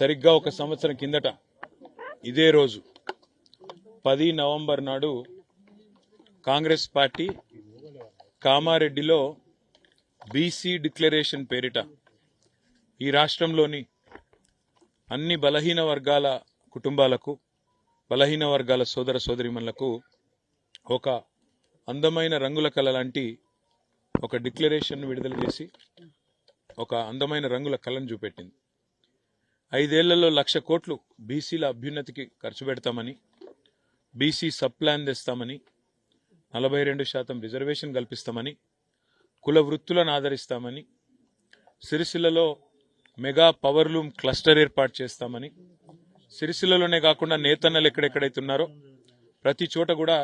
సరిగ్గా ఒక సంవత్సరం కిందట ఇదే రోజు 10 నవంబర్ నాడు కాంగ్రెస్ పార్టీ కామారెడ్డిలో బీసీ డిక్లరేషన్ పేరిట ఈ రాష్ట్రంలోని అన్ని బలహీన వర్గాల కుటుంబాలకు, బలహీన వర్గాల సోదర సోదరీమణులకు ఒక అందమైన రంగుల కళ లాంటి ఒక డిక్లరేషన్ విడుదల చేసి ఒక అందమైన రంగుల కళను చూపెట్టింది. 5 ఏళ్లలో 1,00,000 కోట్లు బీసీల అభ్యున్నతికి ఖర్చు పెడతామని, బీసీ సబ్ ప్లాన్ తెస్తామని, 42% రిజర్వేషన్ కల్పిస్తామని, కుల వృత్తులను ఆదరిస్తామని, సిరిసిల్లలో మెగా పవర్లూమ్ క్లస్టర్ ఏర్పాటు చేస్తామని, సిరిసిల్లలోనే కాకుండా నేతన్నలు ఎక్కడెక్కడైతే ఉన్నారో ప్రతి చోట కూడా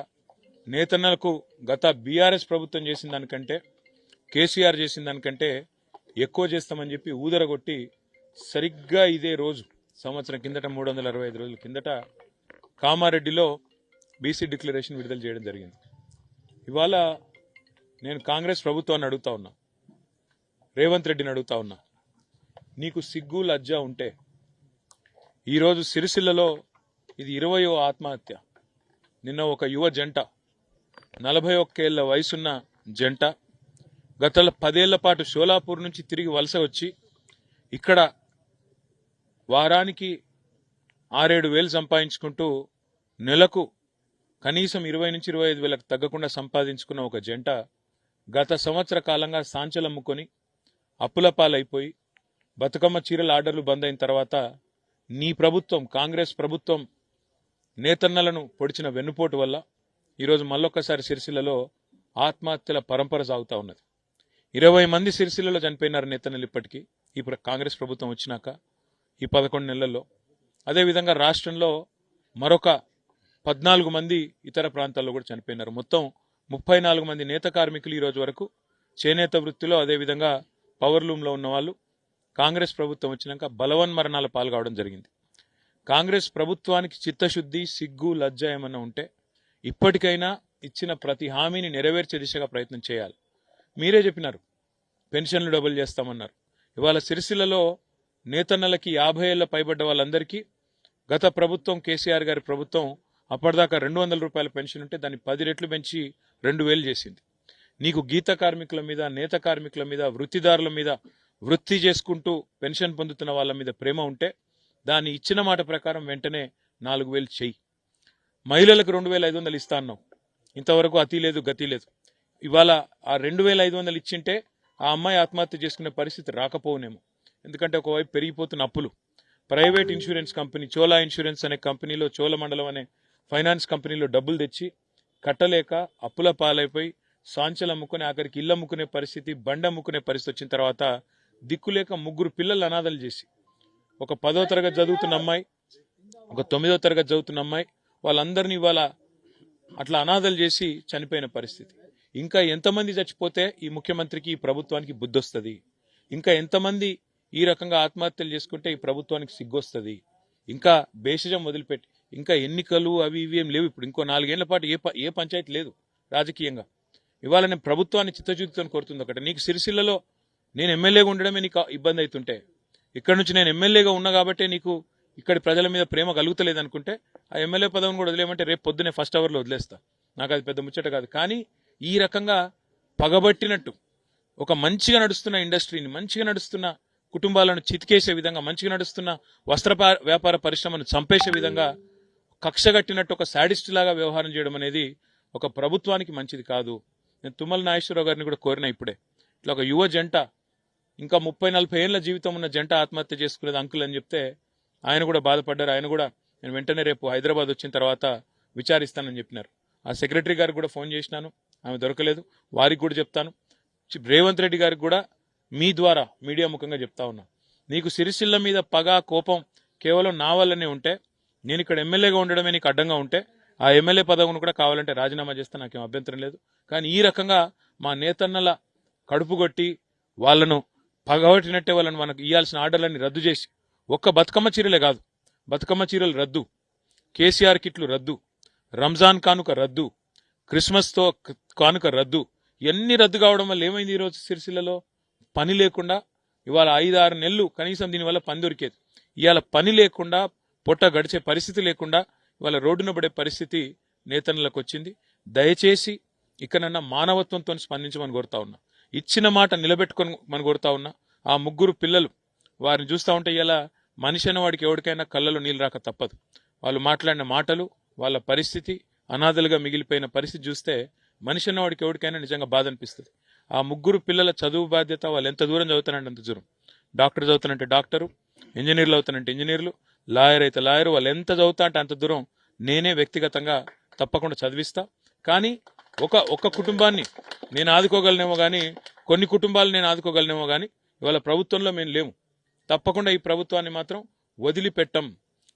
నేతన్నలకు గత బీఆర్ఎస్ ప్రభుత్వం చేసిన దానికంటే, కేసీఆర్ చేసిన దానికంటే ఎక్కువ చేస్తామని చెప్పి ఊదరగొట్టి సరిగ్గా ఇదే రోజు సంవత్సరం కిందట 365 రోజుల కిందట కామారెడ్డిలో బీసీ డిక్లరేషన్ విడుదల చేయడం జరిగింది. ఇవాళ నేను కాంగ్రెస్ ప్రభుత్వాన్ని అడుగుతా ఉన్నా, రేవంత్ రెడ్డిని అడుగుతా ఉన్నా, నీకు సిగ్గు లజ్జ ఉంటే ఈరోజు సిరిసిల్లలో ఇది 20వ ఆత్మహత్య. నిన్న ఒక యువ జంట 41 ఏళ్ల వయసున్న జంట గత 10 ఏళ్ల పాటు షోలాపూర్ నుంచి తిరిగి వలస వచ్చి ఇక్కడ వారానికి 6-7 వేలు సంపాదించుకుంటూ నెలకు కనీసం 20 నుంచి 25 వేలకు తగ్గకుండా సంపాదించుకున్న ఒక జంట గత సంవత్సర కాలంగా సాంచలమ్ముకొని అప్పుల పాలైపోయి బతుకమ్మ చీరల ఆర్డర్లు బంద్ అయిన తర్వాత నీ ప్రభుత్వం, కాంగ్రెస్ ప్రభుత్వం నేతన్నలను పొడిచిన వెన్నుపోటు వల్ల ఈరోజు మళ్ళొక్కసారి సిరిసిల్లలో ఆత్మహత్యల పరంపర సాగుతా ఉన్నది. 20 మంది సిరిసిల్లలో చనిపోయినారు నేతన్నలు ఇప్పటికీ ఈ కాంగ్రెస్ ప్రభుత్వం వచ్చినాక ఈ 11 నెలల్లో. అదేవిధంగా రాష్ట్రంలో మరొక 14 మంది ఇతర ప్రాంతాల్లో కూడా చనిపోయినారు. మొత్తం 34 మంది నేత కార్మికులు ఈ రోజు వరకు చేనేత వృత్తిలో, అదేవిధంగా పవర్లూమ్లో ఉన్న వాళ్ళు కాంగ్రెస్ ప్రభుత్వం వచ్చినాక బలవన్మరణాల పాల్గొవడం జరిగింది. కాంగ్రెస్ ప్రభుత్వానికి చిత్తశుద్ధి, సిగ్గు, లజ్జ ఏమన్నా ఉంటే ఇప్పటికైనా ఇచ్చిన ప్రతి హామీని నెరవేర్చే దిశగా ప్రయత్నం చేయాలి. మీరే చెప్పినారు పెన్షన్లు డబుల్ చేస్తామన్నారు. ఇవాళ సిరిసిల్లలో నేతన్నలకి 50 ఏళ్ల పైబడ్డ వాళ్ళందరికీ గత ప్రభుత్వం, కేసీఆర్ గారి ప్రభుత్వం అప్పటిదాకా 200 రూపాయల పెన్షన్ ఉంటే దాన్ని 10 రెట్లు పెంచి 2,000 చేసింది. నీకు గీత కార్మికుల మీద, నేత కార్మికుల మీద, వృత్తిదారుల మీద, వృత్తి చేసుకుంటూ పెన్షన్ పొందుతున్న వాళ్ళ మీద ప్రేమ ఉంటే దాన్ని ఇచ్చిన మాట ప్రకారం వెంటనే 4,000 చెయ్యి. మహిళలకు 2,500 ఇస్తా అన్నావు. ఇంతవరకు అతి లేదు, గతి లేదు. ఇవాళ ఆ 2,500 ఇచ్చింటే ఆ అమ్మాయి ఆత్మహత్య చేసుకునే పరిస్థితి రాకపోవునేమో. ఎందుకంటే ఒకవైపు పెరిగిపోతున్న అప్పులు, private insurance company Chola insurance అనే కంపెనీలో, చోళమండలం అనే ఫైనాన్స్ కంపెనీలో డబ్బులు తెచ్చి కట్టలేక అప్పుల పాలైపోయి సాంచలు అమ్ముకునే, ఆఖరికి ఇల్లు అమ్ముకునే పరిస్థితి, బండి అమ్ముకునే పరిస్థితి వచ్చిన తర్వాత దిక్కులేక 3 పిల్లలు అనాథలు చేసి, ఒక 10వ తరగతి చదువుతున్న అమ్మాయి, ఒక 9వ తరగతి చదువుతున్న అమ్మాయి, వాళ్ళందరినీ ఇవాళ అట్లా అనాథలు చేసి చనిపోయిన పరిస్థితి. ఇంకా ఎంతమంది చచ్చిపోతే ఈ ముఖ్యమంత్రికి, ఈ ప్రభుత్వానికి బుద్ధి వస్తుంది? ఇంకా ఎంతమంది ఈ రకంగా ఆత్మహత్యలు చేసుకుంటే ఈ ప్రభుత్వానికి సిగ్గొస్తుంది? ఇంకా భేషజం వదిలిపెట్టి ఇంకా ఎన్నికలు అవి ఇవి ఏం లేవు. ఇప్పుడు ఇంకో 4 ఏళ్ల పాటు ఏ పంచాయతీ లేదు రాజకీయంగా. ఇవాళ నేను ప్రభుత్వాన్ని చిత్తశుద్ధితో కోరుతుంది ఒకటి, నీకు సిరిసిల్లలో నేను ఎమ్మెల్యేగా ఉండడమే నీకు ఇబ్బంది అవుతుంటే, ఇక్కడ నుంచి నేను ఎమ్మెల్యేగా ఉన్నా కాబట్టే నీకు ఇక్కడి ప్రజల మీద ప్రేమ కలుగుతలేదు అనుకుంటే ఆ ఎమ్మెల్యే పదవిని కూడా వదిలేయమంటే రేపు పొద్దునే ఫస్ట్ అవర్లో వదిలేస్తా. నాకు అది పెద్ద ముచ్చట కాదు. కానీ ఈ రకంగా పగబట్టినట్టు ఒక మంచిగా నడుస్తున్న ఇండస్ట్రీని, మంచిగా నడుస్తున్న కుటుంబాలను చితికేసే విధంగా, మంచిగా నడుస్తున్న వస్త్ర వ్యాపార పరిశ్రమను చంపేసే విధంగా కక్షగట్టినట్టు ఒక శాడిస్ట్ లాగా వ్యవహారం చేయడం అనేది ఒక ప్రభుత్వానికి మంచిది కాదు. నేను తుమ్మల నాగేశ్వరరావు గారిని కూడా కోరినా ఇప్పుడే, ఇట్లా ఒక యువ జంట, ఇంకా 30-40 ఏళ్ల జీవితం ఉన్న జంట ఆత్మహత్య చేసుకునేది అంకుల్ అని చెప్తే ఆయన కూడా బాధపడ్డారు. ఆయన కూడా నేను వెంటనే రేపు హైదరాబాద్ వచ్చిన తర్వాత విచారిస్తానని చెప్పినారు. ఆ సెక్రటరీ గారికి కూడా ఫోన్ చేసినాను, ఆమె దొరకలేదు. వారికి కూడా చెప్తాను. రేవంత్ రెడ్డి గారికి కూడా మీ ద్వారా మీడియా ముఖంగా చెప్తా ఉన్నా, నీకు సిరిసిల్ల మీద పగ, కోపం కేవలం నా వల్లనే ఉంటే, నేను ఇక్కడ ఎమ్మెల్యేగా ఉండడమే నీకు అడ్డంగా ఉంటే ఆ ఎమ్మెల్యే పదవిని కూడా కావాలంటే రాజీనామా చేస్తే నాకేం అభ్యంతరం లేదు. కానీ ఈ రకంగా మా నేతన్నల కడుపు కొట్టి వాళ్లను పగబట్టినట్టే వాళ్ళని మనకు ఇవ్వాల్సిన ఆర్డర్లన్నీ రద్దు చేసి, ఒక్క బతుకమ్మ చీరలే కాదు, బతుకమ్మ చీరలు రద్దు, కేసీఆర్ కిట్లు రద్దు, రంజాన్ కానుక రద్దు, క్రిస్మస్తో కానుక రద్దు, ఇవన్నీ రద్దు కావడం వల్ల ఏమైంది? ఈరోజు సిరిసిల్లలో పని లేకుండా ఇవాళ 5-6 నెలలు కనీసం దీనివల్ల పని దొరికేది. ఇవాళ పని లేకుండా పొట్ట గడిచే పరిస్థితి లేకుండా ఇవాళ రోడ్డున పడే పరిస్థితి నేతన్నలకు వచ్చింది. దయచేసి ఇకనన్నా మానవత్వంతో స్పందించమని కోరుతా ఉన్నా. ఇచ్చిన మాట నిలబెట్టుకొని మనం కోరుతా ఉన్నా. ఆ ముగ్గురు పిల్లలు వారిని చూస్తూ ఉంటే ఇలా మనిషి అన్న వాడికి ఎవరికైనా కళ్ళలో నీళ్ళు రాక తప్పదు. వాళ్ళు మాట్లాడిన మాటలు, వాళ్ళ పరిస్థితి, అనాథలుగా మిగిలిపోయిన పరిస్థితి చూస్తే మనిషి అన్న వాడికి ఎవరికైనా నిజంగా బాధ అనిపిస్తుంది. ఆ ముగ్గురు పిల్లల చదువు బాధ్యత, వాళ్ళు ఎంత దూరం చదువుతానంటే అంత దూరం. డాక్టర్ చదువుతానంటే డాక్టరు, ఇంజనీర్లు అవుతానంటే ఇంజనీర్లు, లాయర్ అయితే లాయరు, వాళ్ళు ఎంత చదువుతా అంటే అంత దూరం నేనే వ్యక్తిగతంగా తప్పకుండా చదివిస్తా. కానీ ఒక కుటుంబాన్ని నేను ఆదుకోగలనేమో కానీ, కొన్ని కుటుంబాలు నేను ఆదుకోగలనేమో కానీ ఇవాళ ప్రభుత్వంలో మేము లేము. తప్పకుండా ఈ ప్రభుత్వాన్ని మాత్రం వదిలిపెట్టం.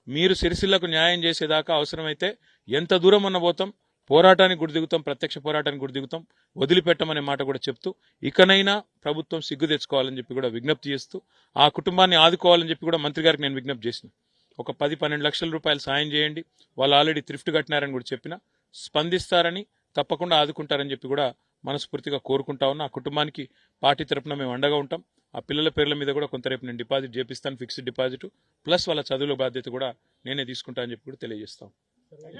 మీరు సిరిసిల్లకు న్యాయం చేసేదాకా అవసరమైతే ఎంత దూరం అన్న పోతాం, పోరాటానికి గుడి దిగుతాం, ప్రత్యక్ష పోరాటానికి గుడి దిగుతాం. వదిలిపెట్టమనే మాట కూడా చెప్తూ ఇకనైనా ప్రభుత్వం సిగ్గు తెచ్చుకోవాలని చెప్పి కూడా విజ్ఞప్తి చేస్తూ, ఆ కుటుంబాన్ని ఆదుకోవాలని చెప్పి కూడా మంత్రి గారికి నేను విజ్ఞప్తి చేసిన. ఒక 10-12 లక్షల రూపాయలు సాయం చేయండి, వాళ్ళు ఆల్రెడీ థ్రిఫ్ట్ కట్టినారని కూడా చెప్పిన, స్పందిస్తారని, తప్పకుండా ఆదుకుంటారని చెప్పి కూడా మనస్ఫూర్తిగా కోరుకుంటా ఉన్నా. ఆ కుటుంబానికి పార్టీ తరఫున మేము అండగా ఉంటాం. ఆ పిల్లల పేర్ల మీద కూడా కొంత రేపు నేను డిపాజిట్ చేపిస్తాను, ఫిక్స్డ్ డిపాజిట్, ప్లస్ వాళ్ళ చదువుల బాధ్యత కూడా నేనే తీసుకుంటా అని చెప్పి కూడా తెలియజేస్తాం.